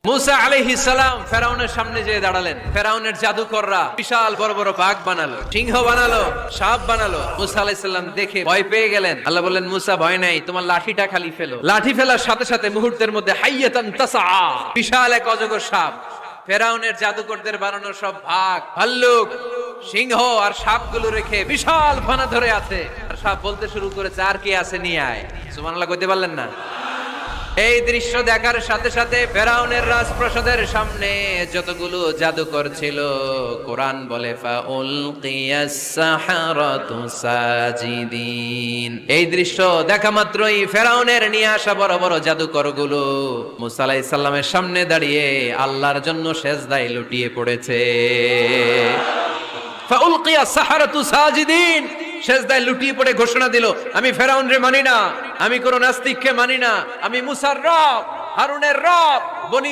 মুসা আলাইহিস সালাম ফেরাউনের সামনে যেয়ে দাঁড়ালেন। ফেরাউনের জাদুকররা বিশাল বড় বড় বাঘ বানালো, সিংহ বানালো, সাপ বানালো। মুসা আলাইহিস সালাম দেখে ভয় পেয়ে গেলেন। আল্লাহ বললেন, মুসা ভয় নাই, তোমার লাঠিটা খালি ফেলো। লাঠি ফেলার সাথে সাথে মুহূর্তের মধ্যে হাইয়াতান তাসআ, বিশাল এক অজগর সাপ। ফেরাউনের জাদুকরদের বানানো সব বাঘ, ভাল্লুক, সিংহ আর সাপগুলো রেখে বিশাল ফানা ধরে আছে। আর সাপ বলতে শুরু করেছে, আর কে আছে নিয়ে আয়। সুবহানাল্লাহ কইতে পারলেন না? এই দৃশ্য দেখার সাথে সাথে ফেরাউনের রাজপ্রাসাদের সামনে যতগুলো জাদুকর ছিল, কোরআন বলে ফাউলকিয়াস সাহারাতু সাজিদিন। এই দৃশ্য দেখা মাত্রই ফেরাউনের নিয়ে আসা বড় বড় জাদুকরগুলো মুসা আলাইহিস সালামের সামনে দাঁড়িয়ে আল্লাহর জন্য সেজদায় লুটিয়ে পড়েছে। ফাউলকিয়াস সাহারাতু সাজিদিন, সেজদায় লুটিয়ে পড়ে ঘোষণা দিল, আমি ফেরাউন রে মানি না, আমি কোন নাস্তিককে মানি না, আমি মুসার রব, হারুনের রব, বনি